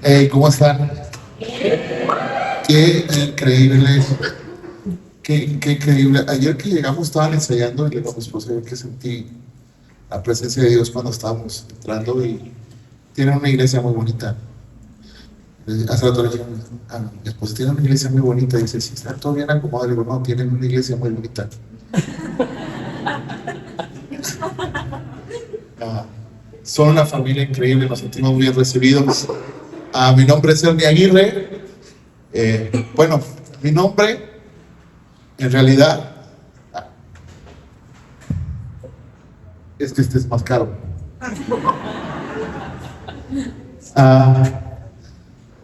Hey, ¿cómo están? Qué increíble, qué increíble. Ayer que llegamos estaban ensayando y le digo a mi esposa que sentí la presencia de Dios cuando estábamos entrando y tienen una iglesia muy bonita. Hace rato le dije a mi esposa, tienen una iglesia muy bonita. Y dice, sí, está todo bien acomodado. Le digo, no, tienen una iglesia muy bonita. Son una familia increíble, nos sentimos muy bien recibidos. Mi nombre es Ernie Aguirre. Bueno, mi nombre, en realidad, es que este es más caro.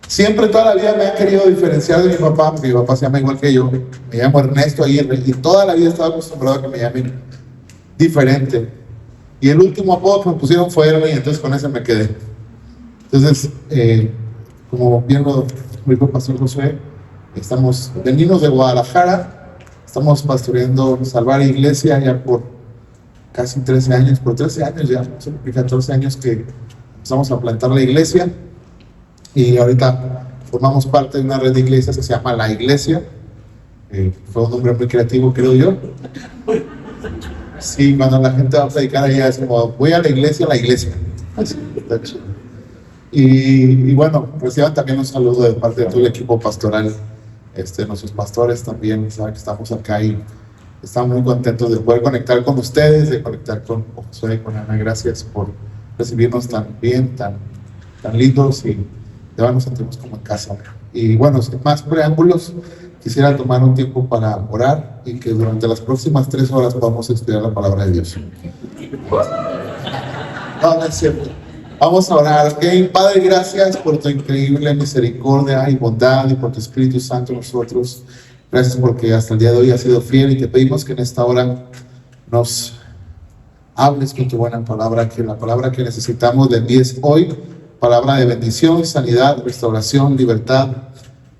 Siempre, toda la vida me han querido diferenciar de mi papá, porque mi papá se llama igual que yo. Me llamo Ernesto Aguirre y toda la vida estaba acostumbrado a que me llamen diferente. Y el último apodo que me pusieron fue Ernie, entonces con ese me quedé. Entonces, como bien lo dijo el pastor Josué, venimos de Guadalajara, estamos pastoreando Salvar Iglesia ya por casi 13 años, por 13 años ya, 14 años que empezamos a plantar la iglesia y ahorita formamos parte de una red de iglesias que se llama La Iglesia. Fue un nombre muy creativo, creo yo. Sí, cuando la gente va a predicar allá es como, voy a la iglesia. Así, está chido. Y bueno, reciban también un saludo de parte de todo el equipo pastoral, nuestros pastores también, saben que estamos acá y estamos muy contentos de poder conectar con ustedes, de conectar con Josué y con Ana. Gracias por recibirnos tan bien, tan lindos y de verdad nos sentimos como en casa. Y bueno, sin más preámbulos, quisiera tomar un tiempo para orar y que durante las próximas 3 horas podamos estudiar la palabra de Dios. No es cierto. Vamos a orar, ¿ok? Padre, gracias por tu increíble misericordia y bondad y por tu Espíritu Santo en nosotros. Gracias porque hasta el día de hoy has sido fiel y te pedimos que en esta hora nos hables con tu buena palabra, que la palabra que necesitamos la envíes hoy, palabra de bendición, sanidad, restauración, libertad.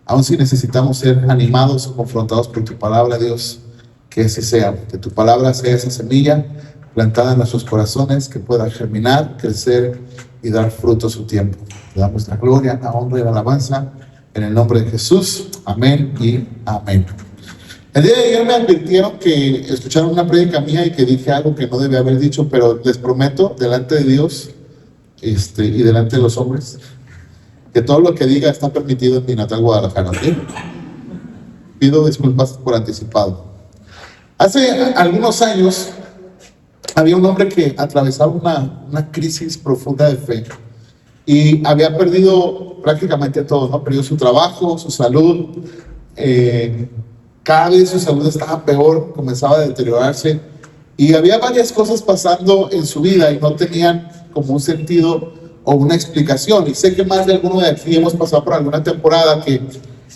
Aun si necesitamos ser animados o confrontados por tu palabra, Dios, que así sea, que tu palabra sea esa semilla plantada en nuestros corazones, que pueda germinar, crecer y dar fruto a su tiempo. Te damos la gloria, la honra y la alabanza en el nombre de Jesús. Amén y amén. El día de ayer me advirtieron que escucharon una prédica mía y que dije algo que no debía haber dicho, pero les prometo delante de Dios y delante de los hombres que todo lo que diga está permitido en mi natal Guadalajara. ¿Sí? Pido disculpas por anticipado. Hace algunos años había un hombre que atravesaba una crisis profunda de fe y había perdido prácticamente todo, ¿no? Perdió su trabajo, su salud, cada vez su salud estaba peor, comenzaba a deteriorarse y había varias cosas pasando en su vida y no tenían como un sentido o una explicación. Y sé que más de alguno de aquí hemos pasado por alguna temporada que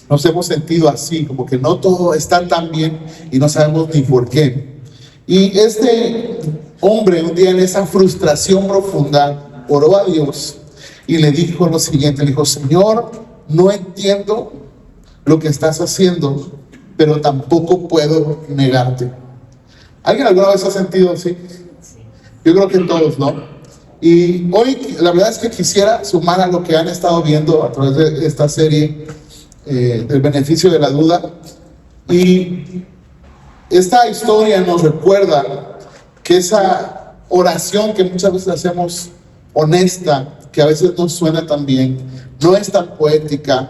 nos hemos sentido así, como que no todo está tan bien y no sabemos ni por qué. Y este hombre un día en esa frustración profunda oró a Dios y le dijo lo siguiente, le dijo, Señor, no entiendo lo que estás haciendo, pero tampoco puedo negarte. ¿Alguien alguna vez ha sentido así? Yo creo que todos, ¿no? Y hoy la verdad es que quisiera sumar a lo que han estado viendo a través de esta serie del beneficio de la duda. Y esta historia nos recuerda que esa oración que muchas veces hacemos honesta, que a veces no suena tan bien, no es tan poética,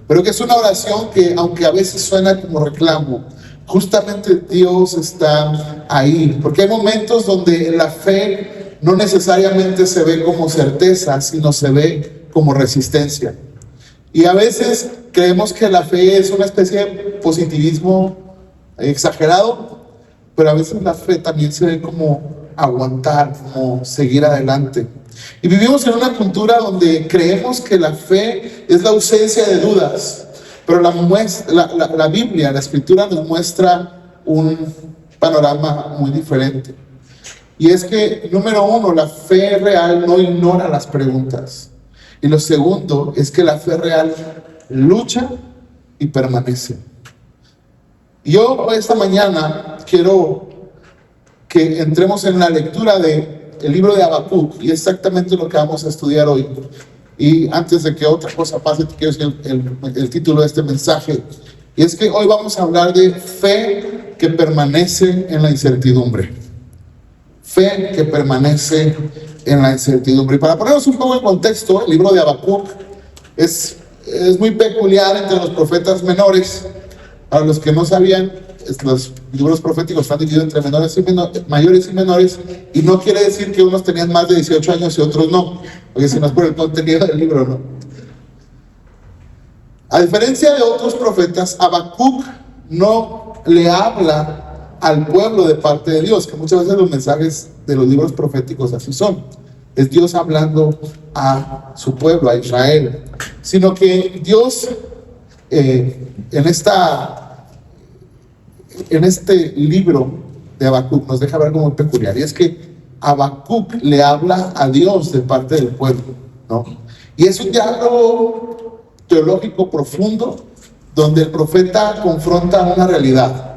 pero que es una oración que aunque a veces suena como reclamo, justamente Dios está ahí, porque hay momentos donde la fe no necesariamente se ve como certeza, sino se ve como resistencia. Y a veces creemos que la fe es una especie de positivismo exagerado, pero a veces la fe también se ve como aguantar, como seguir adelante. Y vivimos en una cultura donde creemos que la fe es la ausencia de dudas, pero la Biblia, la Escritura nos muestra un panorama muy diferente. Y es que, número uno, la fe real no ignora las preguntas. Y lo segundo es que la fe real lucha y permanece. Y yo esta mañana quiero que entremos en la lectura de el libro de Habacuc, y exactamente lo que vamos a estudiar hoy. Y antes de que otra cosa pase, te quiero decir el título de este mensaje. Y es que hoy vamos a hablar de fe que permanece en la incertidumbre. Fe que permanece en la incertidumbre. Y para ponernos un poco en contexto, el libro de Habacuc es muy peculiar entre los profetas menores. Para los que no sabían, los libros proféticos están divididos entre mayores y menores, y no quiere decir que unos tenían más de 18 años y otros no, porque si no es por el contenido del libro, ¿no? A diferencia de otros profetas, Habacuc no le habla al pueblo de parte de Dios, que muchas veces los mensajes de los libros proféticos así son. Es Dios hablando a su pueblo, a Israel, sino que Dios en este libro de Habacuc nos deja ver algo muy peculiar, y es que Habacuc le habla a Dios de parte del pueblo, ¿no? Y es un diálogo teológico profundo donde el profeta confronta una realidad.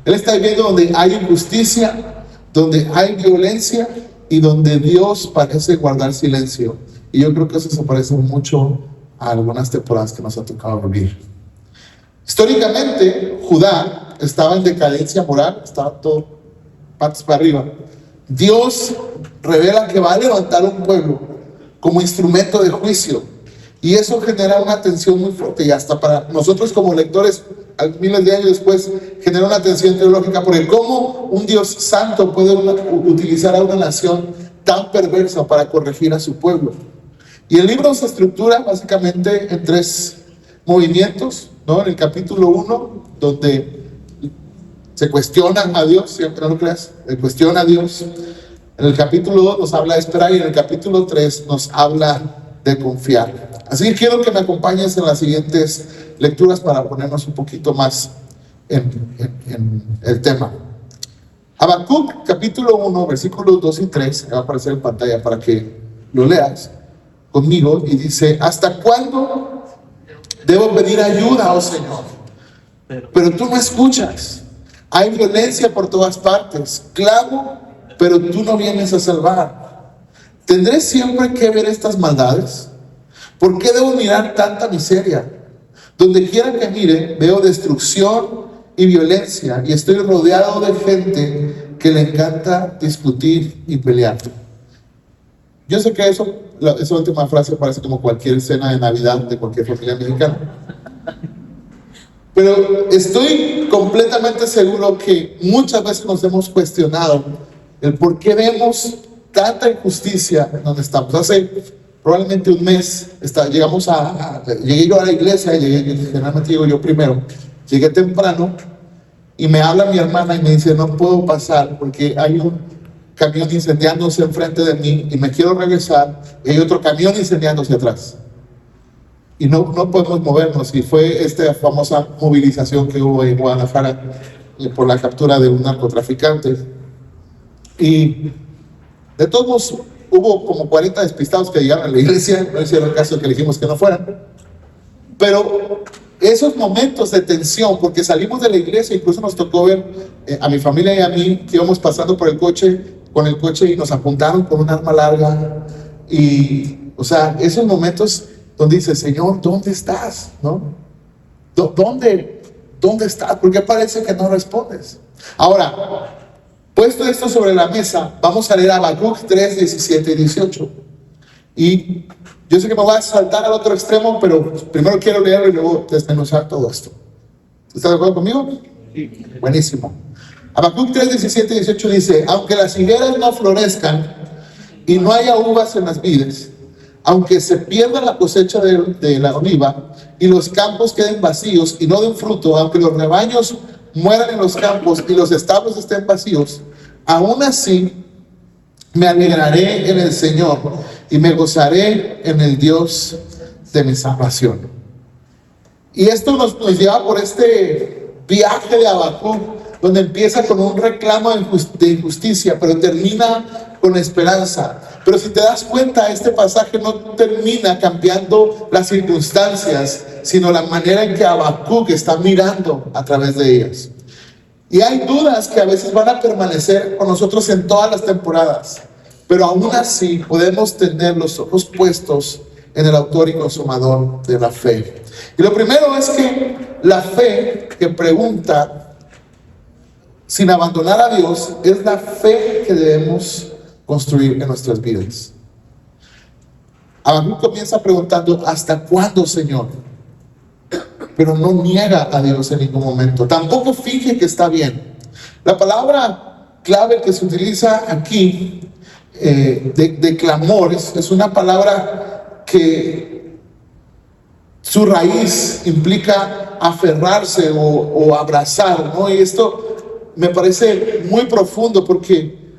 Él está viviendo donde hay injusticia, donde hay violencia y donde Dios parece guardar silencio. Y yo creo que eso se parece mucho a algunas temporadas que nos ha tocado vivir. Históricamente, Judá estaba en decadencia moral, estaba todo patas para arriba. Dios revela que va a levantar un pueblo como instrumento de juicio, y eso genera una tensión muy fuerte, y hasta para nosotros como lectores, miles de años después, genera una tensión teológica, porque cómo un Dios santo puede utilizar a una nación tan perversa para corregir a su pueblo. Y el libro se estructura básicamente en 3 movimientos, ¿no? En el capítulo 1, donde se cuestiona a Dios, siempre no lo creas, se cuestiona a Dios. En el capítulo 2 nos habla de esperar, y en el capítulo 3 nos habla de confiar. Así que quiero que me acompañes en las siguientes lecturas para ponernos un poquito más en el tema. Habacuc, capítulo 1, versículos 2 y 3, va a aparecer en pantalla para que lo leas conmigo, y dice: ¿hasta cuándo debo pedir ayuda, oh Señor? Pero tú no escuchas. Hay violencia por todas partes. Clamo, pero tú no vienes a salvar. ¿Tendré siempre que ver estas maldades? ¿Por qué debo mirar tanta miseria? Donde quiera que mire, veo destrucción y violencia, y estoy rodeado de gente que le encanta discutir y pelear. Yo sé que esa última frase parece como cualquier cena de Navidad de cualquier familia mexicana, pero estoy completamente seguro que muchas veces nos hemos cuestionado el por qué vemos tanta injusticia en donde estamos. Hace probablemente un mes llegué yo a la iglesia, generalmente llego yo primero, llegué temprano, y me habla mi hermana y me dice: no puedo pasar porque hay un camión incendiándose enfrente de mí y me quiero regresar, y hay otro camión incendiándose atrás. Y no podemos movernos. Y fue esta famosa movilización que hubo en Guadalajara por la captura de un narcotraficante. Y de todos modos, hubo como 40 despistados que llegaron a la iglesia, no hicieron caso que dijimos que no fueran. Pero esos momentos de tensión, porque salimos de la iglesia, incluso nos tocó ver a mi familia y a mí que íbamos pasando con el coche y nos apuntaron con un arma larga. Y, o sea, esos momentos donde dices: Señor, ¿dónde estás? ¿No? ¿Dónde estás? ¿Por qué parece que no respondes? Ahora, puesto esto sobre la mesa, vamos a leer Habacuc 3, 17 y 18. Y yo sé que me voy a saltar al otro extremo, pero primero quiero leerlo y luego desmenuzar todo esto. ¿Estás de acuerdo conmigo? Sí. Buenísimo. Habacuc 3, 17 y 18 dice: aunque las higueras no florezcan y no haya uvas en las vides, aunque se pierda la cosecha de la oliva y los campos queden vacíos y no den fruto, aunque los rebaños mueran en los campos y los establos estén vacíos, aún así me alegraré en el Señor y me gozaré en el Dios de mi salvación. Y esto nos lleva por este viaje de Habacuc, donde empieza con un reclamo de injusticia, pero termina con esperanza. Pero si te das cuenta, este pasaje no termina cambiando las circunstancias, sino la manera en que Habacuc está mirando a través de ellas. Y hay dudas que a veces van a permanecer con nosotros en todas las temporadas, pero aún así podemos tener los ojos puestos en el autor y consumador de la fe. Y lo primero es que la fe que pregunta sin abandonar a Dios es la fe que debemos construir en nuestras vidas. Habacuc comienza preguntando: ¿hasta cuándo, Señor? Pero no niega a Dios en ningún momento, tampoco finge que está bien. La palabra clave que se utiliza aquí de clamor es una palabra que su raíz implica aferrarse o abrazar, ¿no? Y esto me parece muy profundo, porque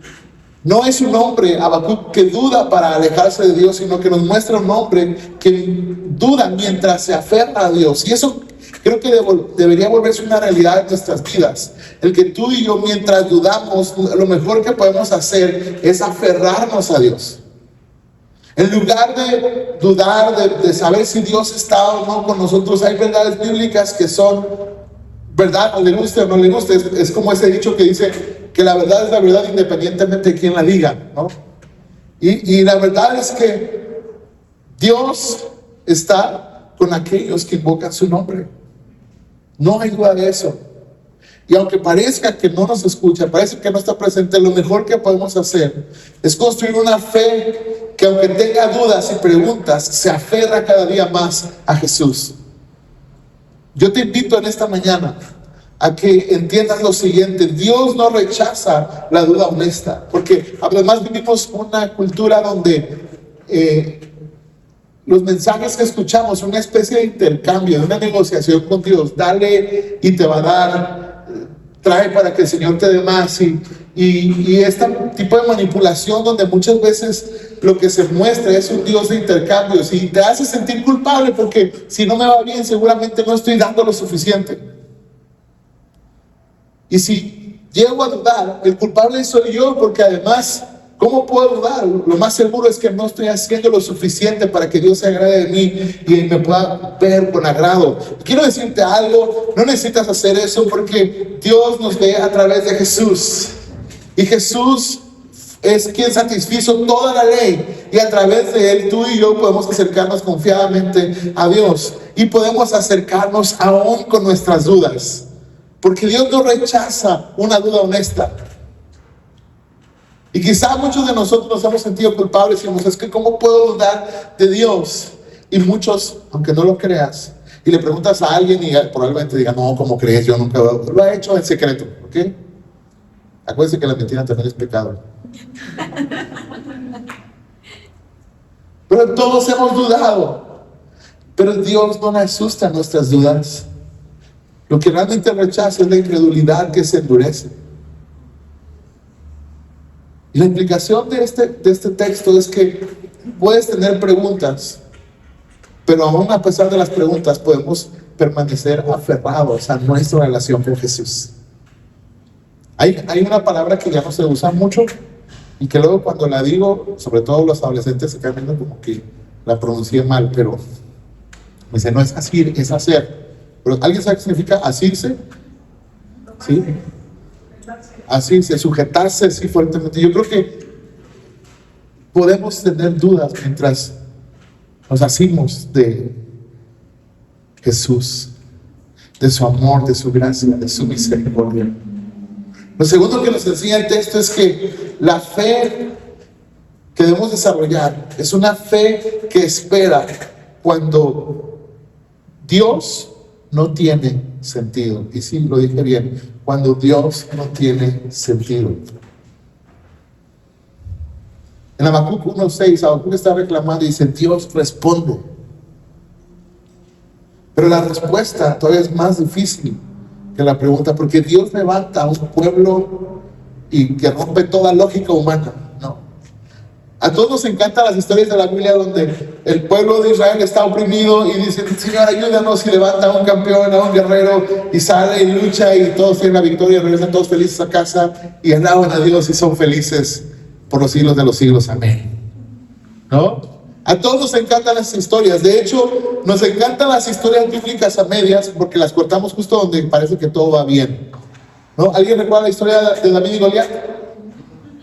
no es un hombre, Habacuc, que duda para alejarse de Dios, sino que nos muestra un hombre que duda mientras se aferra a Dios. Y eso creo que debería volverse una realidad en nuestras vidas. El que tú y yo, mientras dudamos, lo mejor que podemos hacer es aferrarnos a Dios. En lugar de dudar, de saber si Dios está o no con nosotros, hay verdades bíblicas que son verdad, o le guste o no le guste. Es como ese dicho que dice que la verdad es la verdad independientemente de quién la diga, ¿no? Y la verdad es que Dios está con aquellos que invocan su nombre. No hay duda de eso. Y aunque parezca que no nos escucha, parece que no está presente, lo mejor que podemos hacer es construir una fe que, aunque tenga dudas y preguntas, se aferra cada día más a Jesús. Yo te invito en esta mañana a que entiendas lo siguiente: Dios no rechaza la duda honesta, porque además vivimos una cultura donde los mensajes que escuchamos son una especie de intercambio, de una negociación con Dios. Dale y te va a dar, trae para que el Señor te dé más, y este tipo de manipulación donde muchas veces lo que se muestra es un Dios de intercambios, y te hace sentir culpable porque si no me va bien seguramente no estoy dando lo suficiente. Y si llego a dudar, el culpable soy yo, porque además, ¿cómo puedo dudar? Lo más seguro es que no estoy haciendo lo suficiente para que Dios se agrade de mí y me pueda ver con agrado. Quiero decirte algo: no necesitas hacer eso, porque Dios nos ve a través de Jesús. Y Jesús es quien satisfizo toda la ley, y a través de Él tú y yo podemos acercarnos confiadamente a Dios, y podemos acercarnos aún con nuestras dudas. Porque Dios no rechaza una duda honesta. Y quizá muchos de nosotros nos hemos sentido culpables y decimos: es que ¿cómo puedo dudar de Dios? Y muchos, aunque no lo creas, y le preguntas a alguien y probablemente diga: no, ¿cómo crees? Yo nunca lo he hecho en secreto, ¿ok? Acuérdense que la mentira también es pecado. Pero todos hemos dudado. Pero Dios no le asusta nuestras dudas. Lo que realmente rechaza es la incredulidad que se endurece. Y la implicación de este texto es que puedes tener preguntas, pero aún a pesar de las preguntas podemos permanecer aferrados a nuestra relación con Jesús. Hay una palabra que ya no se usa mucho y que luego cuando la digo, sobre todo los adolescentes se quedan viendo como que la pronuncié mal, pero me dice: no es asir, es hacer. Pero ¿alguien sabe qué significa asirse? ¿Sí? Asirse, sujetarse así fuertemente. Yo creo que podemos tener dudas mientras nos asimos de Jesús, de su amor, de su gracia, de su misericordia. Lo segundo que nos enseña el texto es que la fe que debemos desarrollar es una fe que espera cuando Dios no tiene sentido. Y sí, lo dije bien: cuando Dios no tiene sentido. En Habacuc 1:6, Habacuc está reclamando y dice: Dios responde. Pero la respuesta todavía es más difícil que la pregunta, porque Dios levanta a un pueblo y que rompe toda lógica humana, ¿no? A todos nos encantan las historias de la Biblia donde el pueblo de Israel está oprimido y dicen: Señor, ayúdanos, y levanta a un campeón, a un guerrero, y sale y lucha y todos tienen la victoria y regresan todos felices a casa y alaban a Dios y son felices por los siglos de los siglos. Amén. ¿No? A todos nos encantan las historias. De hecho, nos encantan las historias bíblicas a medias porque las cortamos justo donde parece que todo va bien, ¿no? ¿Alguien recuerda la historia de David y Goliat?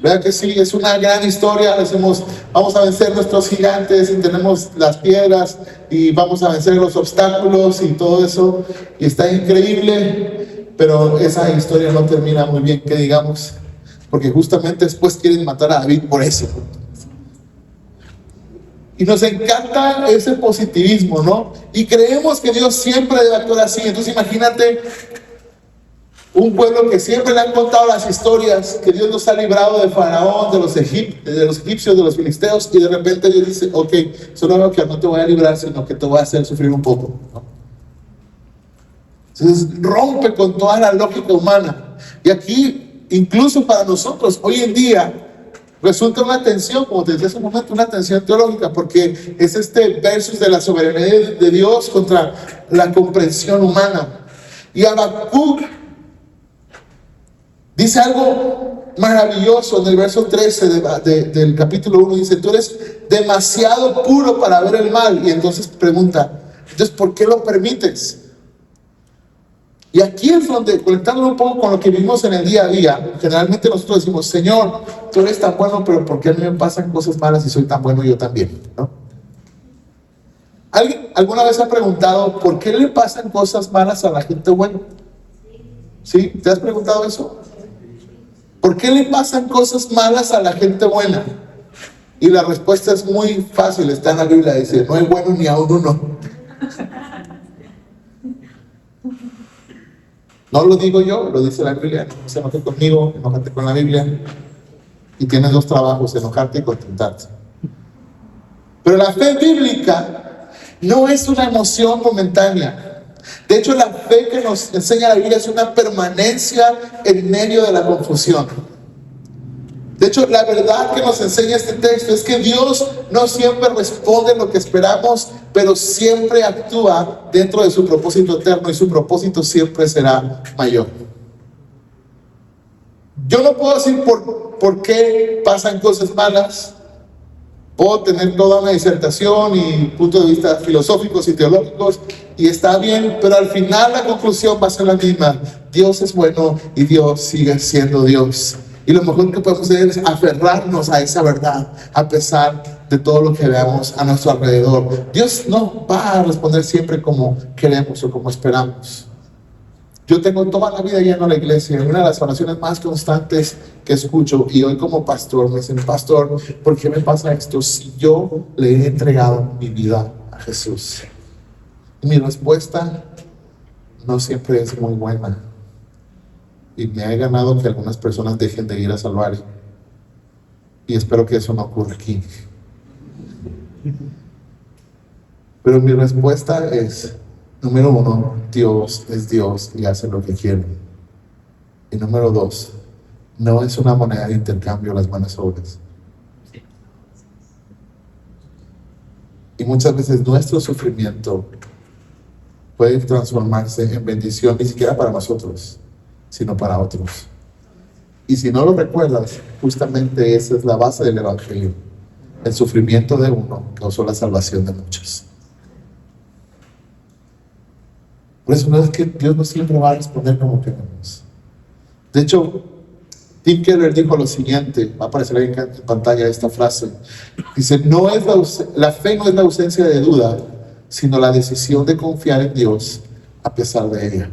¿Verdad que sí? Es una gran historia. Decimos, vamos a vencer nuestros gigantes y tenemos las piedras y vamos a vencer los obstáculos y todo eso. Y está increíble, pero esa historia no termina muy bien, que digamos, porque justamente después quieren matar a David por eso. Y nos encanta ese positivismo, ¿no? Y creemos que Dios siempre debe actuar así. Entonces imagínate un pueblo que siempre le han contado las historias, que Dios nos ha librado de Faraón, de los egipcios, de los filisteos, y de repente Dios dice, ok, solo veo que no te voy a librar, sino que te voy a hacer sufrir un poco, ¿no? Entonces rompe con toda la lógica humana. Y aquí, incluso para nosotros, hoy en día, resulta una tensión, como te decía hace un momento, una tensión teológica, porque es este versus de la soberanía de Dios contra la comprensión humana. Y Habacuc dice algo maravilloso en el verso 13 del capítulo 1. Dice, tú eres demasiado puro para ver el mal. Y entonces pregunta, entonces, ¿por qué lo permites? Y aquí es donde, conectándolo un poco con lo que vivimos en el día a día, generalmente nosotros decimos, Señor, tú eres tan bueno, pero ¿por qué a mí me pasan cosas malas y soy tan bueno yo también? ¿No? ¿Alguien alguna vez ha preguntado por qué le pasan cosas malas a la gente buena? ¿Sí? ¿Te has preguntado eso? ¿Por qué le pasan cosas malas a la gente buena? Y la respuesta es muy fácil, está en la Biblia, dice, no es bueno ni a uno. No lo digo yo, lo dice la Biblia. No se enoje conmigo, enójate con la Biblia. Y tienes dos trabajos, enojarte y contentarte. Pero la fe bíblica no es una emoción momentánea. De hecho, la fe que nos enseña la Biblia es una permanencia en medio de la confusión. De hecho, la verdad que nos enseña este texto es que Dios no siempre responde lo que esperamos, pero siempre actúa dentro de su propósito eterno, y su propósito siempre será mayor. Yo no puedo decir por qué pasan cosas malas. Puedo tener toda una disertación y puntos de vista filosóficos y teológicos, y está bien, pero al final la conclusión va a ser la misma. Dios es bueno y Dios sigue siendo Dios. Y lo mejor que podemos hacer es aferrarnos a esa verdad, a pesar de todo lo que veamos a nuestro alrededor. Dios no va a responder siempre como queremos o como esperamos. Yo tengo toda la vida yendo a la iglesia, y una de las oraciones más constantes que escucho, y hoy como pastor me dicen, pastor, ¿por qué me pasa esto si yo le he entregado mi vida a Jesús? Y mi respuesta no siempre es muy buena. Y me ha ganado que algunas personas dejen de ir a salvar. Y espero que eso no ocurra aquí. Pero mi respuesta es, número uno, Dios es Dios y hace lo que quiere. Y número dos, no es una moneda de intercambio las buenas obras. Y muchas veces nuestro sufrimiento puede transformarse en bendición, ni siquiera para nosotros, sino para otros. Y si no lo recuerdas, justamente esa es la base del Evangelio. El sufrimiento de uno causó la salvación de muchos. Por eso no es que Dios no siempre va a responder como queremos. De hecho, Tim Keller dijo lo siguiente, va a aparecer ahí en pantalla esta frase. Dice, la fe no es la ausencia de duda, sino la decisión de confiar en Dios a pesar de ella.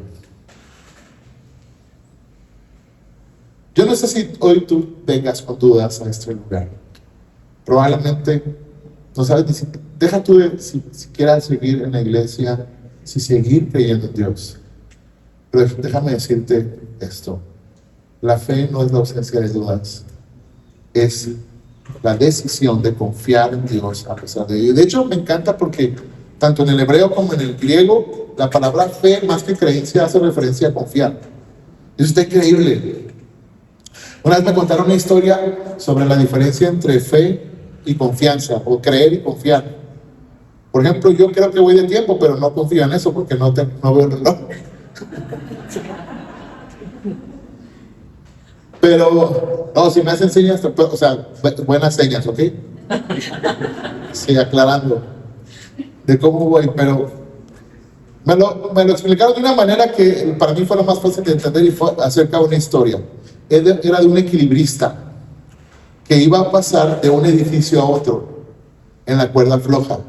Yo no sé si hoy tú vengas con dudas a este lugar. Probablemente no sabes ni si deja tú de si quieras seguir en la iglesia, si seguir creyendo en Dios. Pero déjame decirte esto. La fe no es la ausencia de dudas. Es la decisión de confiar en Dios a pesar de ello. De hecho, me encanta porque tanto en el hebreo como en el griego, la palabra fe, más que creencia, hace referencia a confiar. Eso está increíble. Una vez me contaron una historia sobre la diferencia entre fe y confianza, o creer y confiar. Por ejemplo, yo creo que voy de tiempo, pero no confío en eso porque no veo el reloj. Pero, no, si me hacen señas, o sea, buenas señas, ¿ok? Sí, aclarando de cómo voy, pero me lo explicaron de una manera que para mí fue lo más fácil de entender, y fue acerca de una historia. Era de un equilibrista. que iba a pasar de un edificio a otro en la cuerda floja.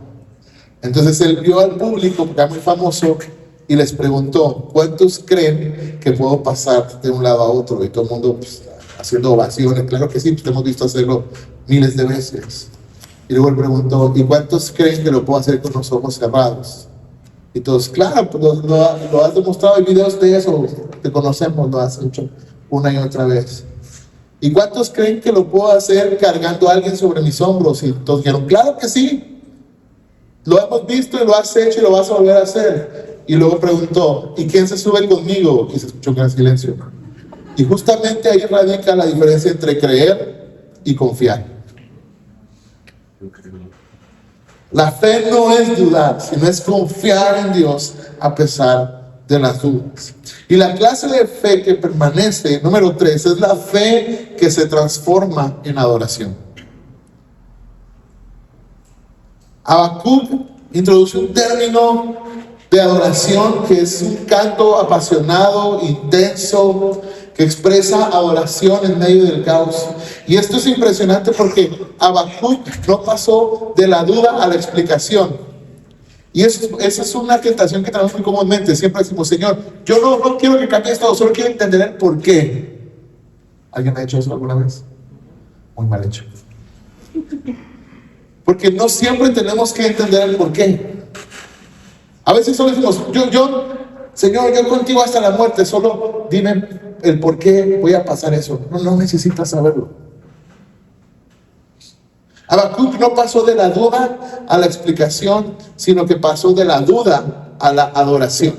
Entonces él vio al público, que era muy famoso, y les preguntó: ¿cuántos creen que puedo pasar de un lado a otro? Y todo el mundo pues, haciendo ovaciones. Claro que sí, pues hemos visto hacerlo miles de veces. Y luego él preguntó: ¿y cuántos creen que lo puedo hacer con los ojos cerrados? Y todos: claro, pues lo has demostrado, hay videos de eso, te conocemos, lo has hecho una y otra vez. ¿Y cuántos creen que lo puedo hacer cargando a alguien sobre mis hombros? Y todos dijeron: claro que sí, lo hemos visto y lo has hecho y lo vas a volver a hacer. Y luego preguntó: ¿y quién se sube conmigo? Y se escuchó un gran silencio. Y justamente ahí radica la diferencia entre creer y confiar. La fe no es dudar, sino es confiar en Dios a pesar de las dudas. Y la clase de fe que permanece, número 3, es la fe que se transforma en adoración. Habacuc introduce un término de adoración que es un canto apasionado, intenso, que expresa adoración en medio del caos. Y esto es impresionante porque Habacuc no pasó de la duda a la explicación. Y esa es una tentación que tenemos muy comúnmente. Siempre decimos: Señor, yo no quiero que cambies todo, solo quiero entender el por qué. ¿Alguien ha hecho eso alguna vez? Muy mal hecho. Porque no siempre tenemos que entender el por qué. A veces solo decimos: Señor, yo contigo hasta la muerte, solo dime el por qué voy a pasar eso. No necesitas saberlo. Habacuc no pasó de la duda a la explicación, sino que pasó de la duda a la adoración.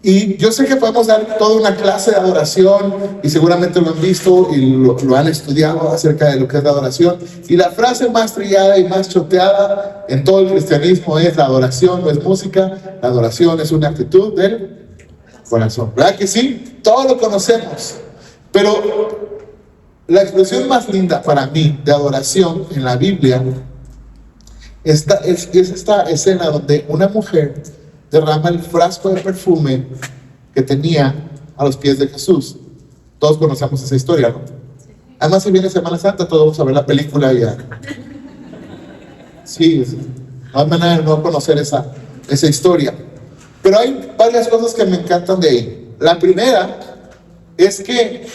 Y yo sé que podemos dar toda una clase de adoración, y seguramente lo han visto y lo han estudiado acerca de lo que es la adoración. Y la frase más trillada y más choteada en todo el cristianismo es: la adoración no es música, la adoración es una actitud del corazón. ¿Verdad que sí? Todos lo conocemos. Pero la expresión más linda para mí de adoración en la Biblia es esta escena donde una mujer derrama el frasco de perfume que tenía a los pies de Jesús. Todos conocemos esa historia, ¿no? Además, si viene Semana Santa, todos vamos a ver la película ya. Sí, no hay manera de no conocer esa historia. Pero hay varias cosas que me encantan de ahí. La primera es que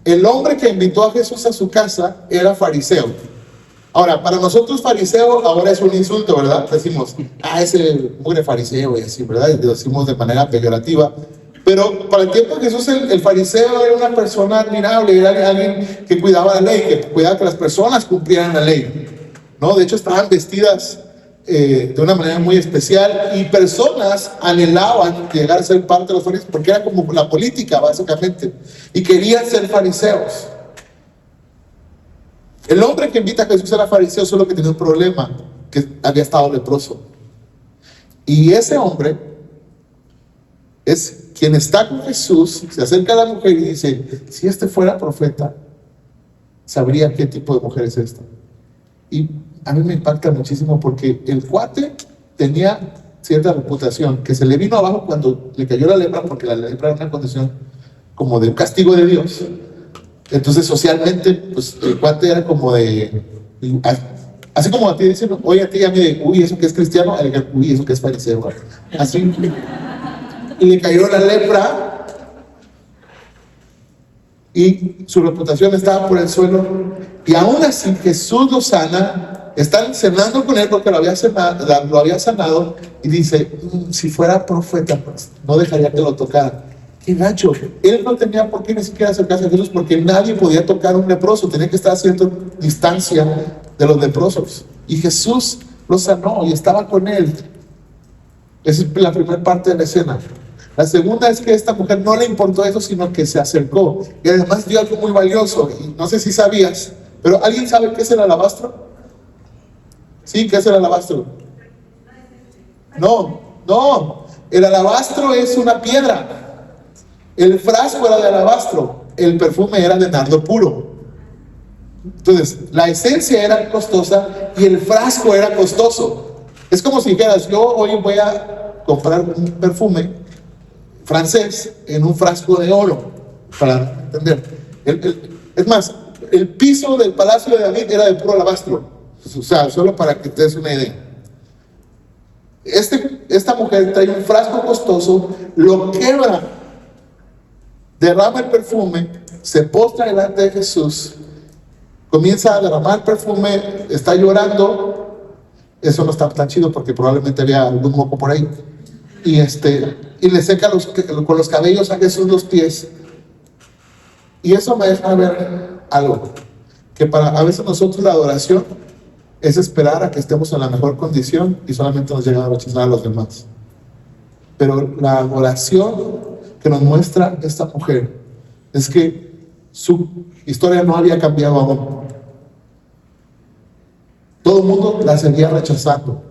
el hombre que invitó a Jesús a su casa era fariseo. Ahora, para nosotros fariseo ahora es un insulto, ¿verdad? Decimos: ese mugre fariseo, y así, ¿verdad? Y lo decimos de manera peyorativa. Pero para el tiempo de Jesús, el fariseo era una persona admirable, era alguien que cuidaba la ley, que cuidaba que las personas cumplieran la ley, ¿no? De hecho, estaban vestidas de una manera muy especial, y personas anhelaban llegar a ser parte de los fariseos, porque era como la política, básicamente, y querían ser fariseos. El hombre que invita a Jesús era fariseo, solo que tenía un problema, que había estado leproso. Y ese hombre es quien está con Jesús, se acerca a la mujer y dice: si este fuera profeta, sabría qué tipo de mujer es esta. Y a mí me impacta muchísimo porque el cuate tenía cierta reputación, que se le vino abajo cuando le cayó la lepra, porque la lepra era una condición como de castigo de Dios. Entonces, socialmente, pues el cuate era como de, así como a ti dicen: oye, a ti ya me, uy, eso que es cristiano, uy, eso que es fariseo. Así, y le cayó la lepra, y su reputación estaba por el suelo, y aún así Jesús lo sana. Están cenando con él porque lo había sanado, y dice: si fuera profeta, pues no dejaría que lo tocara. ¡Qué gacho! Él no tenía por qué ni siquiera acercarse a Jesús, porque nadie podía tocar a un leproso, tenía que estar a cierta distancia de los leprosos. Y Jesús lo sanó y estaba con él. Esa es la primera parte de la escena. La segunda es que a esta mujer no le importó eso, sino que se acercó. Y además dio algo muy valioso. Y no sé si sabías, pero ¿alguien sabe qué es el alabastro? ¿Sí? ¿Qué es el alabastro? No. El alabastro es una piedra. El frasco era de alabastro. El perfume era de nardo puro. Entonces, la esencia era costosa y el frasco era costoso. Es como si dijeras: yo hoy voy a comprar un perfume francés en un frasco de oro, para entender. Es más, el piso del palacio de David era de puro alabastro. O sea, solo para que te des una idea. Esta mujer trae un frasco costoso, lo quebra, derrama el perfume, se postra delante de Jesús, comienza a derramar perfume, está llorando. Eso no está tan chido porque probablemente había algún moco por ahí. Y le seca con los cabellos a Jesús los pies. Y eso me deja ver algo, que a veces nosotros la adoración es esperar a que estemos en la mejor condición y solamente nos llega a rechazar a los demás. Pero la adoración que nos muestra esta mujer es que su historia no había cambiado aún. Todo el mundo la seguía rechazando.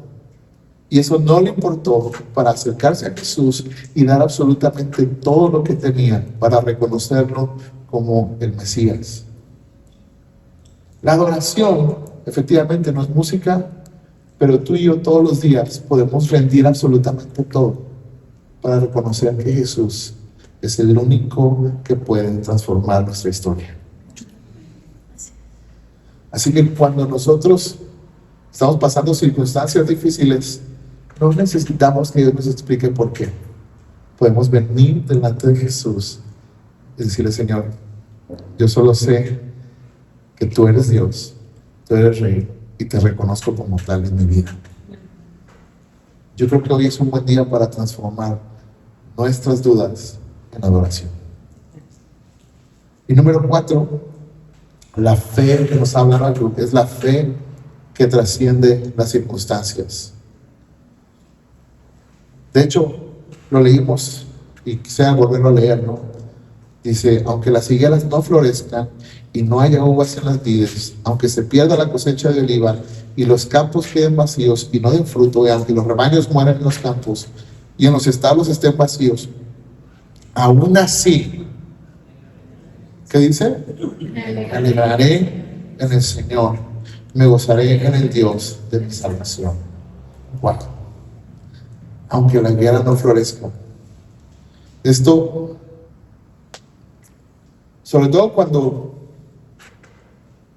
Y eso no le importó para acercarse a Jesús y dar absolutamente todo lo que tenía para reconocerlo como el Mesías. La adoración, efectivamente, no es música, pero tú y yo todos los días podemos rendir absolutamente todo para reconocer que Jesús es el único que puede transformar nuestra historia. Así que cuando nosotros estamos pasando circunstancias difíciles, no necesitamos que Dios nos explique por qué. Podemos venir delante de Jesús y decirle: Señor, yo solo sé que tú eres Dios, tú eres Rey, y te reconozco como tal en mi vida. Yo creo que hoy es un buen día para transformar nuestras dudas en adoración. Y número 4, la fe que nos habla algo, es la fe que trasciende las circunstancias. De hecho, lo leímos y quisiera volverlo a leer, ¿no? Dice: aunque las higueras no florezcan y no haya uvas en las vides, aunque se pierda la cosecha de oliva y los campos queden vacíos y no den fruto, y aunque los rebaños mueran en los campos y en los establos estén vacíos, aún así, ¿qué dice? Me alegraré en el Señor, me gozaré en el Dios de mi salvación. Wow. Aunque la higuera no florezca. Esto, sobre todo cuando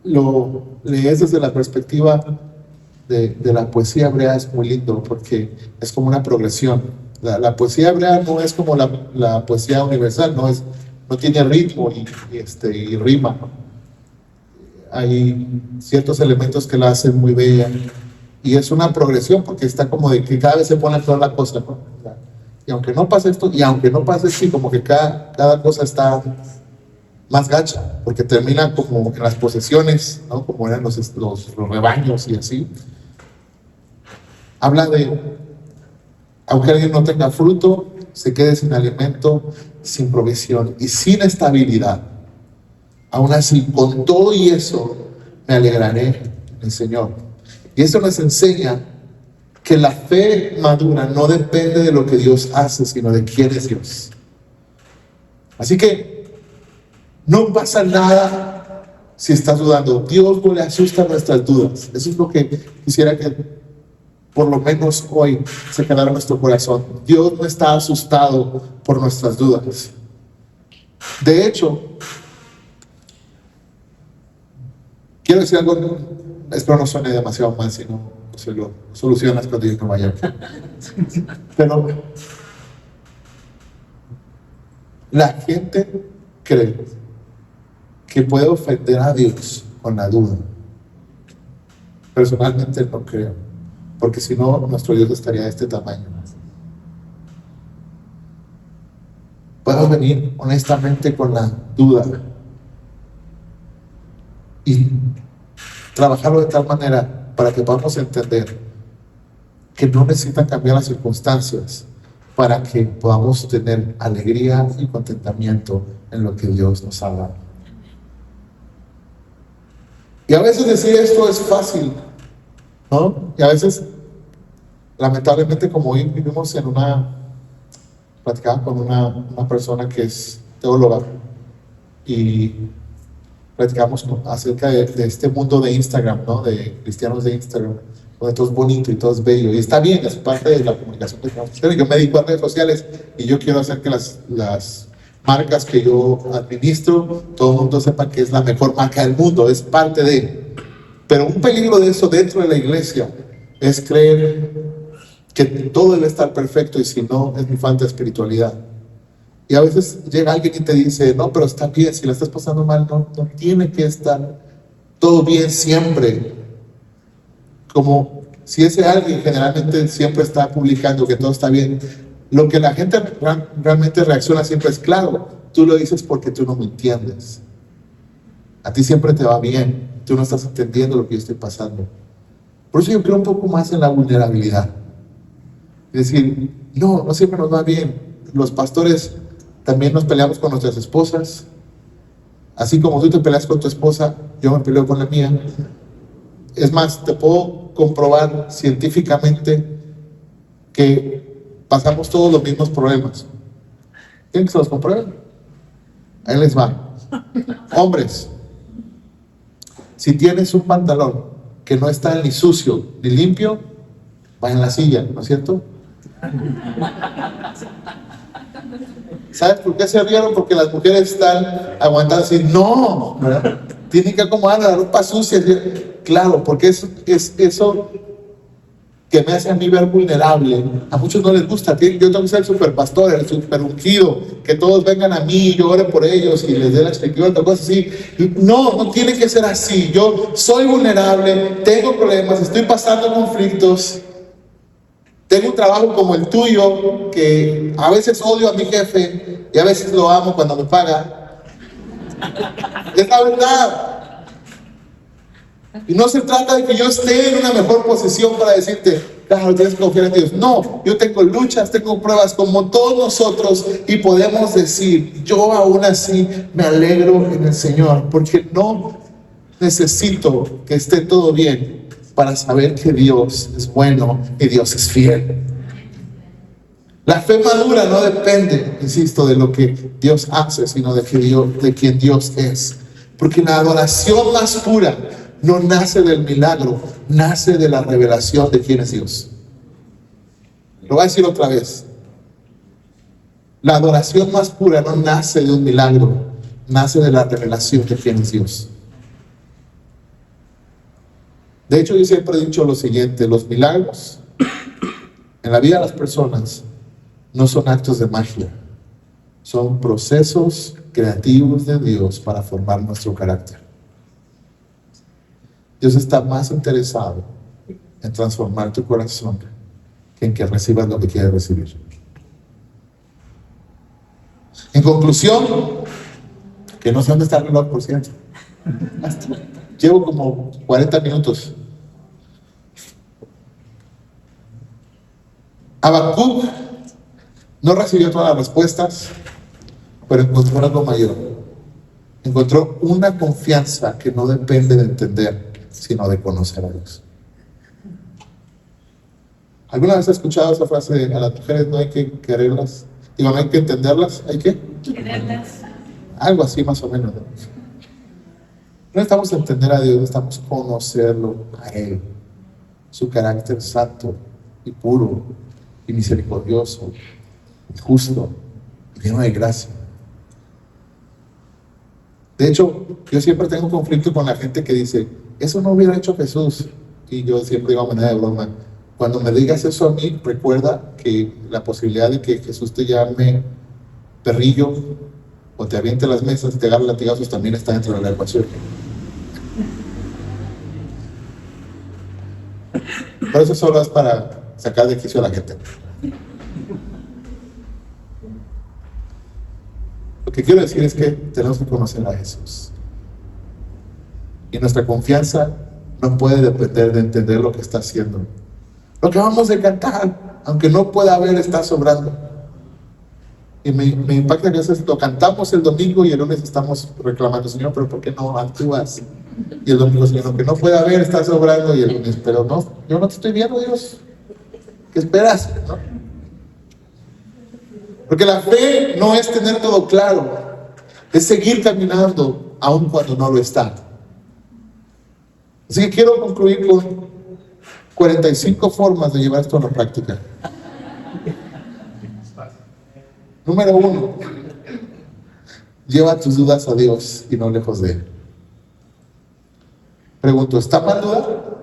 lo lees desde la perspectiva de la poesía hebrea, es muy lindo porque es como una progresión. La poesía hebrea no es como la poesía universal, no tiene ritmo y rima. Hay ciertos elementos que la hacen muy bella. Y es una progresión porque está como de que cada vez se pone toda la cosa, ¿no? Y aunque no pase esto, y aunque no pase así, como que cada cosa está más gacha, porque termina como en las posesiones, ¿no? Como eran los rebaños y así. Habla de, aunque alguien no tenga fruto, se quede sin alimento, sin provisión y sin estabilidad. Aún así, con todo y eso, me alegraré en el Señor. Y eso nos enseña que la fe madura no depende de lo que Dios hace, sino de quién es Dios. Así que no pasa nada si estás dudando. Dios no le asusta nuestras dudas. Eso es lo que quisiera que por lo menos hoy se quedara en nuestro corazón. Dios no está asustado por nuestras dudas. De hecho, quiero decir algo, espero no suene demasiado mal, si no se lo solucionas cuando yo no vaya. Pero la gente cree que puede ofender a Dios con la duda. Personalmente no creo, porque si no, nuestro Dios estaría de este tamaño. Podemos venir honestamente con la duda y trabajarlo de tal manera para que podamos entender que no necesitan cambiar las circunstancias para que podamos tener alegría y contentamiento en lo que Dios nos ha dado. Y a veces decir esto es fácil, ¿no? Y a veces, lamentablemente, como hoy vivimos platicaba con una persona que es teóloga y platicamos acerca de este mundo de Instagram, ¿no? De cristianos de Instagram, donde todo es bonito y todo es bello. Y está bien, es parte de la comunicación que tenemos que hacer. Yo me dedico a redes sociales y yo quiero hacer que las marcas que yo administro, todo el mundo sepa que es la mejor marca del mundo, es parte de. Pero un peligro de eso dentro de la iglesia es creer que todo debe estar perfecto y si no, es mi falta de espiritualidad. Y a veces llega alguien y te dice, no, pero está bien, si la estás pasando mal, no tiene que estar todo bien siempre. Como si ese alguien generalmente siempre está publicando que todo está bien. Lo que la gente realmente reacciona siempre es, claro, tú lo dices porque tú no me entiendes. A ti siempre te va bien, tú no estás entendiendo lo que yo estoy pasando. Por eso yo creo un poco más en la vulnerabilidad. Es decir, no siempre nos va bien. Los pastores también nos peleamos con nuestras esposas. Así como tú te peleas con tu esposa, yo me peleo con la mía. Es más, te puedo comprobar científicamente que pasamos todos los mismos problemas. ¿Quieren que se los comprueben? Ahí les va. Hombres, si tienes un pantalón que no está ni sucio ni limpio, va en la silla, ¿no es cierto? ¿Sabes por qué se rieron? Porque las mujeres están aguantando así, no, ¿verdad? Tienen que acomodar la ropa sucia. Claro, porque eso que me hace a mí ver vulnerable. A muchos no les gusta. Yo tengo que ser el super pastor, el super ungido, que todos vengan a mí y yo ore por ellos y les dé la explicación, cosas así. No tiene que ser así. Yo soy vulnerable, tengo problemas, estoy pasando conflictos. Tengo un trabajo como el tuyo, que a veces odio a mi jefe y a veces lo amo cuando me paga. Es la verdad. Y no se trata de que yo esté en una mejor posición para decirte, claro, tienes que confiar en Dios. No, yo tengo luchas, tengo pruebas como todos nosotros y podemos decir, yo aún así me alegro en el Señor, porque no necesito que esté todo bien para saber que Dios es bueno y Dios es fiel. La fe madura no depende, insisto, de lo que Dios hace, sino de quien Dios es. Porque la adoración más pura no nace del milagro, nace de la revelación de quién es Dios. Lo voy a decir otra vez. La adoración más pura no nace de un milagro, nace de la revelación de quién es Dios. De hecho, yo siempre he dicho lo siguiente: los milagros en la vida de las personas no son actos de magia, son procesos creativos de Dios para formar nuestro carácter. Dios está más interesado en transformar tu corazón que en que recibas lo que quieres recibir. En conclusión, que no sé dónde está el reloj, por cierto. Llevo como 40 minutos. Habacuc no recibió todas las respuestas, pero encontró algo mayor. Encontró una confianza que no depende de entender, sino de conocer a Dios. ¿Alguna vez has escuchado esa frase de a las mujeres no hay que quererlas? Digo, no hay que entenderlas, ¿hay que? Quererlas. Algo así más o menos. No necesitamos entender a Dios, necesitamos conocerlo a Él. Su carácter santo y puro y misericordioso y justo y lleno de gracia. De hecho, yo siempre tengo un conflicto con la gente que dice, eso no hubiera hecho Jesús. Y yo siempre digo a manera de broma, cuando me digas eso a mí, recuerda que la posibilidad de que Jesús te llame perrillo o te aviente las mesas y te agarre latigazos también está dentro de la ecuación. Por eso solo es para sacar de quicio a la gente. Lo que quiero decir es que tenemos que conocer a Jesús. Y nuestra confianza no puede depender de entender lo que está haciendo. Lo que vamos a cantar, aunque no pueda ver, está sobrando. Y me impacta que a veces lo cantamos el domingo y el lunes estamos reclamando, Señor, pero ¿por qué no actúas? Y el domingo, Señor, aunque no pueda ver, está sobrando. Y el lunes, pero no, yo no te estoy viendo, Dios. ¿Qué esperas? ¿No? Porque la fe no es tener todo claro, es seguir caminando aun cuando no lo está. Así que quiero concluir con 45 formas de llevar esto a la práctica. Número 1, Lleva tus dudas a Dios y no lejos de Él. Pregunto, ¿está mal dudar?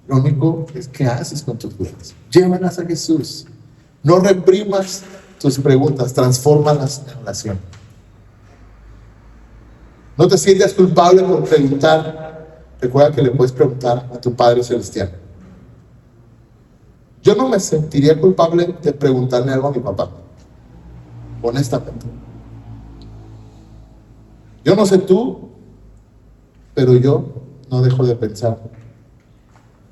Lo único es ¿qué haces con tus dudas? Llévalas a Jesús. No reprimas tus preguntas, transfórmalas en oración. No te sientas culpable por preguntar. Recuerda que le puedes preguntar a tu Padre Celestial. Yo no me sentiría culpable de preguntarle algo a mi papá, honestamente. Yo no sé tú, pero yo no dejo de pensar,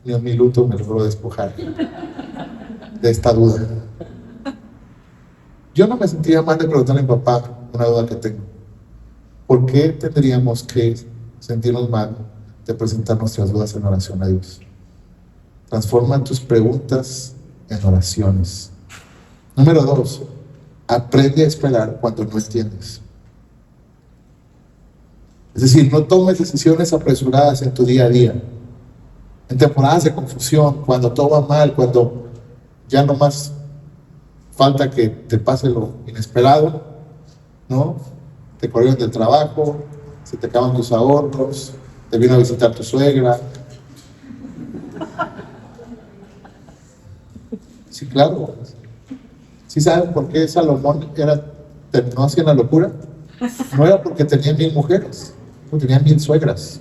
ni un minuto me logro despojar de esta duda. Yo no me sentiría mal de preguntarle a mi papá una duda que tengo. ¿Por qué tendríamos que sentirnos mal de presentar nuestras dudas en oración a Dios? Transforma tus preguntas en oraciones. Número 2, aprende a esperar cuando no entiendes. Es decir, no tomes decisiones apresuradas en tu día a día. En temporadas de confusión, cuando todo va mal, cuando ya no más falta que te pase lo inesperado, ¿no? Te corrieron del trabajo, se te acaban tus ahorros, te vino a visitar tu suegra. Sí, claro. ¿Sí saben por qué Salomón terminó así en la locura? No era porque tenía 1000 mujeres, porque tenía 1000 suegras.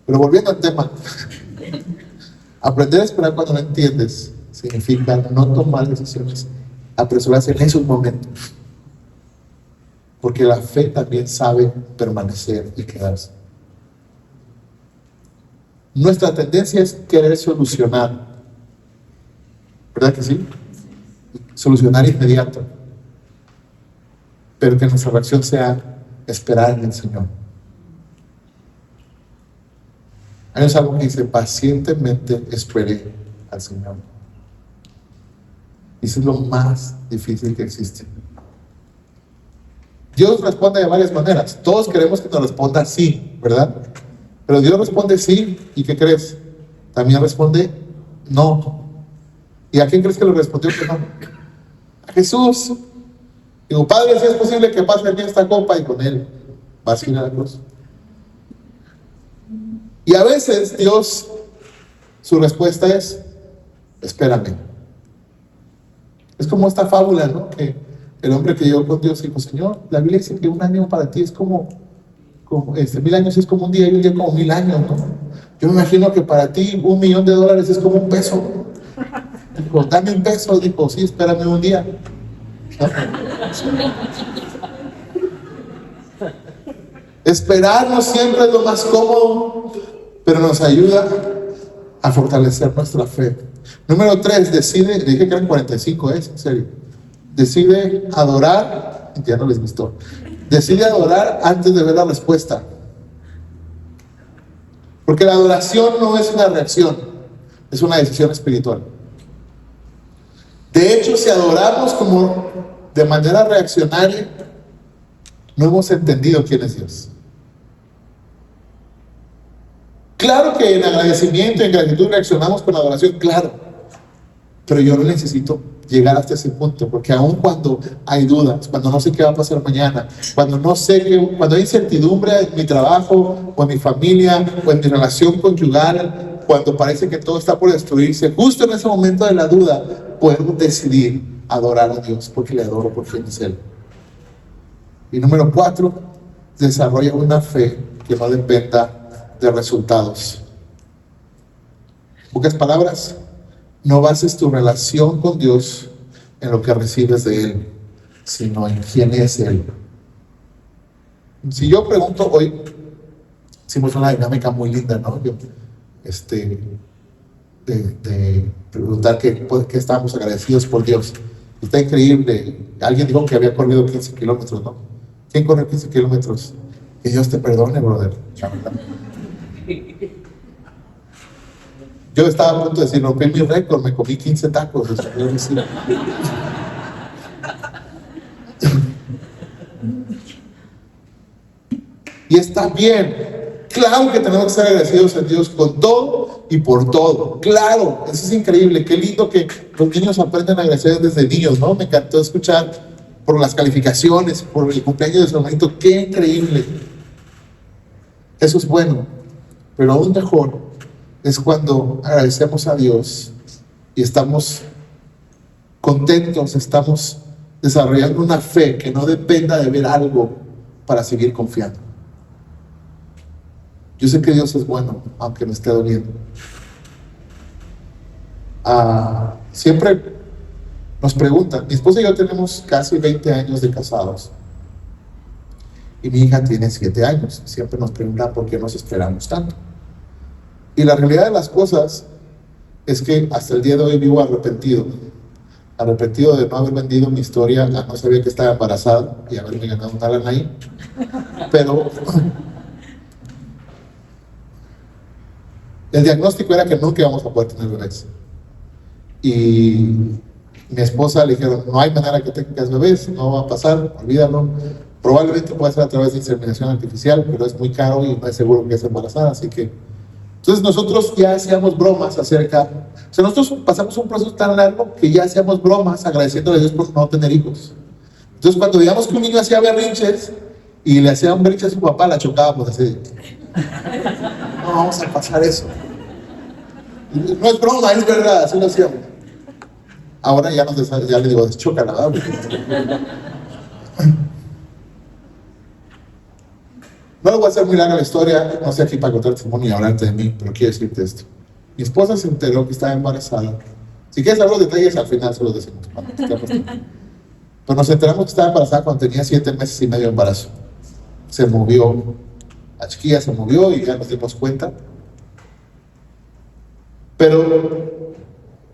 Pero volviendo al tema, aprender a esperar cuando no entiendes significa no tomar decisiones apresuradas en esos momentos, porque la fe también sabe permanecer y quedarse. Nuestra tendencia es querer solucionar, ¿verdad que sí? Solucionar inmediato, pero que nuestra reacción sea esperar en el Señor. Hay algo que dice, pacientemente esperé al Señor. Y eso es lo más difícil que existe. Dios responde de varias maneras. Todos queremos que nos responda sí, ¿verdad? Pero Dios responde sí, ¿y qué crees? También responde no. ¿Y a quién crees que le respondió que no? A Jesús. Digo, Padre, si es posible que pase a mí esta copa, y con Él va a ir a la cruz. Y a veces Dios, su respuesta es, espérame. Es como esta fábula, ¿no? Que el hombre que llegó con Dios dijo, Señor, la Biblia dice que un año para ti es como 1000 años es como un día y un día como 1000 años, ¿no? Yo me imagino que para ti $1,000,000 es como un peso. Dijo, dame un peso. Dijo, sí, espérame un día. ¿No? Esperar no siempre es lo más cómodo, pero nos ayuda a fortalecer nuestra fe. Número 3, decide, dije que eran 45, en serio. Decide adorar, ya no les gustó. Decide adorar antes de ver la respuesta. Porque la adoración no es una reacción, es una decisión espiritual. De hecho, si adoramos como de manera reaccionaria, no hemos entendido quién es Dios. Claro que en agradecimiento, en gratitud reaccionamos con adoración, claro. Pero yo no necesito llegar hasta ese punto, porque aun cuando hay dudas, cuando no sé qué va a pasar mañana, cuando hay incertidumbre en mi trabajo, o en mi familia, o en mi relación conyugal, cuando parece que todo está por destruirse, justo en ese momento de la duda, puedo decidir adorar a Dios, porque le adoro por quien es Él. Y número 4, desarrolla una fe que no dependa de resultados. En pocas palabras, no bases tu relación con Dios en lo que recibes de Él, sino en quién es Él. Si yo pregunto hoy, hicimos una dinámica muy linda, ¿no? De preguntar qué estábamos agradecidos por Dios. Está increíble. Alguien dijo que había corrido 15 kilómetros, ¿no? ¿Quién corre 15 kilómetros? Que Dios te perdone, brother. La verdad. Yo estaba a punto de decir, rompí mi récord, me comí 15 tacos. Y está bien. Claro que tenemos que ser agradecidos a Dios con todo y por todo. Claro, eso es increíble. Qué lindo que los niños aprenden a agradecer desde niños, ¿no? Me encantó escuchar por las calificaciones, por el cumpleaños de su hermanito. Qué increíble. Eso es bueno. Pero aún mejor es cuando agradecemos a Dios y estamos contentos, estamos desarrollando una fe que no dependa de ver algo para seguir confiando. Yo sé que Dios es bueno, aunque me esté doliendo. Siempre nos preguntan, mi esposa y yo tenemos casi 20 años de casados y mi hija tiene 7 años. Siempre nos preguntan por qué nos esperamos tanto. Y la realidad de las cosas es que hasta el día de hoy vivo arrepentido de no haber vendido mi historia, no sabía que estaba embarazada y haberme ganado un Alan ahí, pero el diagnóstico era que nunca íbamos a poder tener bebés. Y mi esposa le dijeron, no hay manera que tengas bebés, no va a pasar, olvídalo. Probablemente pueda ser a través de inseminación artificial, pero es muy caro y no es seguro que esté embarazada, así que... Entonces nosotros ya hacíamos bromas acerca... O sea, nosotros pasamos un proceso tan largo que ya hacíamos bromas agradeciéndole a Dios por no tener hijos. Entonces cuando veíamos que un niño hacía berrinches y le hacía un berrinche a su papá, la chocábamos así. No vamos a pasar eso. No es broma, es verdad, así lo hacíamos. Ahora ya le digo, deschócala, ¿verdad? No le voy a hacer muy larga la historia, no estoy aquí para contar testimonio y hablarte de mí, pero quiero decirte esto. Mi esposa se enteró que estaba embarazada. Si quieres saber los detalles, al final se los decimos. Pero nos enteramos que estaba embarazada cuando tenía 7 meses y medio de embarazo. Se movió, la chiquilla se movió y ya nos dimos cuenta. Pero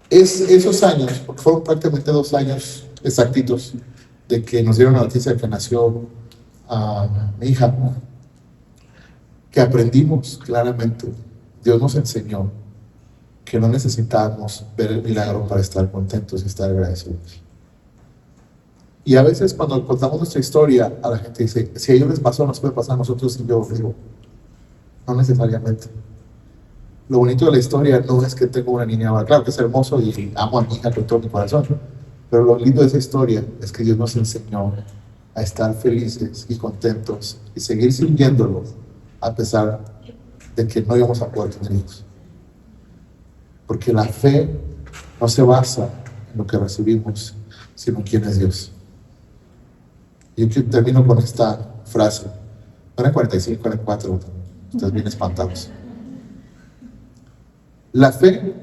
esos años, porque fueron prácticamente 2 años exactitos de que nos dieron la noticia de que nació mi hija, que aprendimos claramente, Dios nos enseñó que no necesitábamos ver el milagro para estar contentos y estar agradecidos. Y a veces cuando contamos nuestra historia, a la gente dice, si a ellos les pasó, nos puede pasar a nosotros. Y yo digo, no necesariamente. Lo bonito de la historia no es que tengo una niña ahora, claro que es hermoso y amo a mi hija con todo mi corazón, pero lo lindo de esa historia es que Dios nos enseñó a estar felices y contentos y seguir sirviéndolo a pesar de que no íbamos a poder tener hijos. Porque la fe no se basa en lo que recibimos, sino en quién es Dios. Yo termino con esta frase. No era 45, 44, ustedes bien espantados. La fe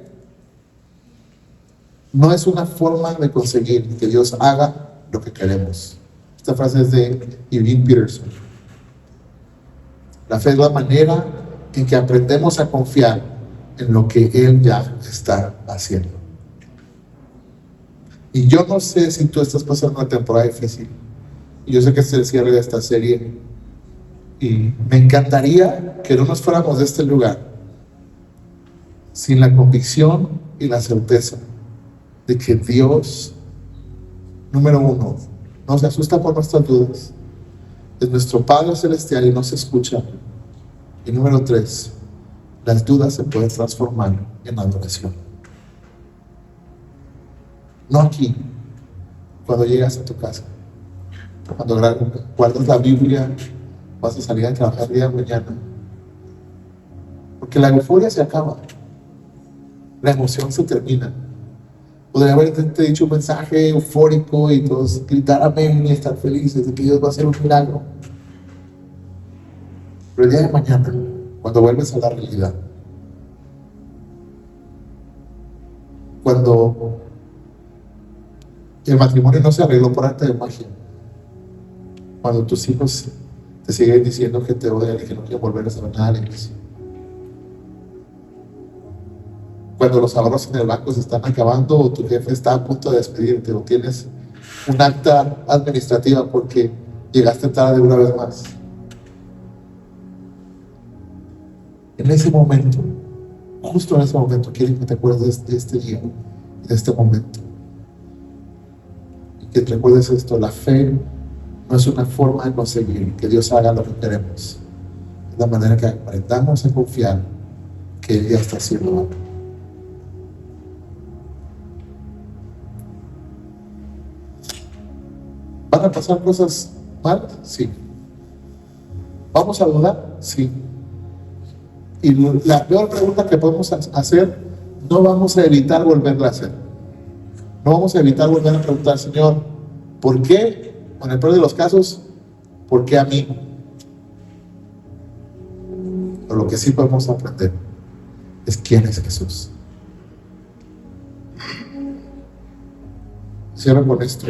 no es una forma de conseguir que Dios haga lo que queremos. Esta frase es de Eugene Peterson. La fe es la manera en que aprendemos a confiar en lo que Él ya está haciendo. Y yo no sé si tú estás pasando una temporada difícil. Y yo sé que este es el cierre de esta serie. Y me encantaría que no nos fuéramos de este lugar sin la convicción y la certeza de que Dios, número 1, no se asusta por nuestras dudas, es nuestro Padre Celestial y nos escucha. Y número 3, las dudas se pueden transformar en adoración. No aquí, cuando llegas a tu casa, cuando guardas la Biblia, vas a salir a trabajar el día de mañana. Porque la euforia se acaba, la emoción se termina. Podría haberte dicho un mensaje eufórico y todos gritar amén y estar felices de que Dios va a hacer un milagro. Pero el día de mañana, cuando vuelves a la realidad, cuando el matrimonio no se arregló por arte de magia, cuando tus hijos te siguen diciendo que te odian y que no quieren volver a saber nada de la iglesia, cuando los ahorros en el banco se están acabando o tu jefe está a punto de despedirte o tienes un acta administrativa porque llegaste tarde una vez más, en ese momento, justo en ese momento, quiero que te acuerdes de este día, de este momento. Y que te recuerdes esto: la fe no es una forma de conseguir que Dios haga lo que queremos. Es la manera que aprendamos a confiar que Él ya está haciendo algo. ¿Van a pasar cosas malas? Sí. ¿Vamos a dudar? Sí. Y la peor pregunta que podemos hacer, no vamos a evitar volverla a hacer. No vamos a evitar volver a preguntar, Señor, ¿por qué? En el peor de los casos, ¿por qué a mí? Pero lo que sí podemos aprender es quién es Jesús. Cierro con esto.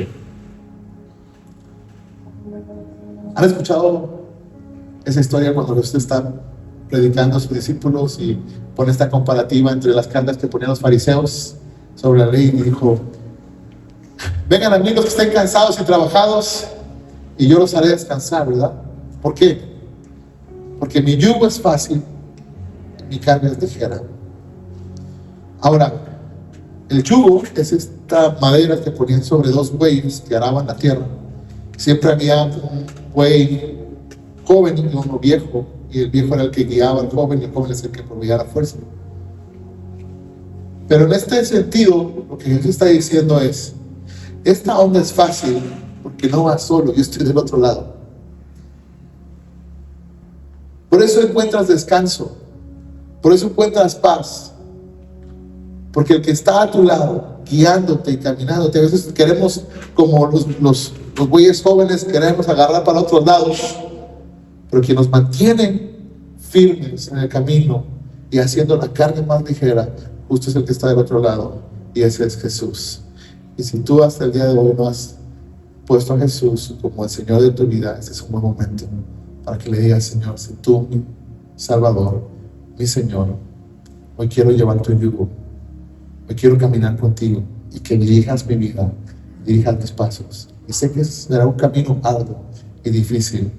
¿Han escuchado esa historia cuando usted está predicando a sus discípulos y pone esta comparativa entre las cargas que ponían los fariseos sobre la ley y dijo: vengan a mí los que estén cansados y trabajados y yo los haré descansar, ¿verdad? ¿Por qué? Porque mi yugo es fácil y mi carga es ligera. Ahora, el yugo es esta madera que ponían sobre dos bueyes que araban la tierra. Siempre había un buey joven y uno viejo, y el viejo era el que guiaba al joven y el joven es el que proveía la fuerza. Pero en este sentido, lo que Jesús está diciendo es: esta onda es fácil porque no va solo, yo estoy del otro lado. Por eso encuentras descanso, por eso encuentras paz, porque el que está a tu lado, guiándote y caminándote, a veces queremos, como los bueyes jóvenes, queremos agarrar para otros lados, pero quien nos mantiene firmes en el camino y haciendo la carga más ligera, justo es el que está del otro lado, y ese es Jesús. Y si tú hasta el día de hoy no has puesto a Jesús como el Señor de tu vida, este es un buen momento para que le digas: Señor, si tú mi Salvador, mi Señor, hoy quiero llevar tu yugo, hoy quiero caminar contigo y que dirijas mi vida, dirijas mis pasos. Y sé que será un camino arduo y difícil,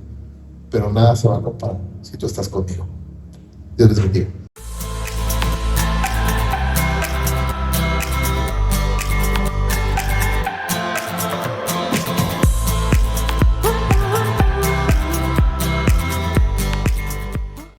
pero nada se va a comparar si tú estás conmigo. Dios les bendiga.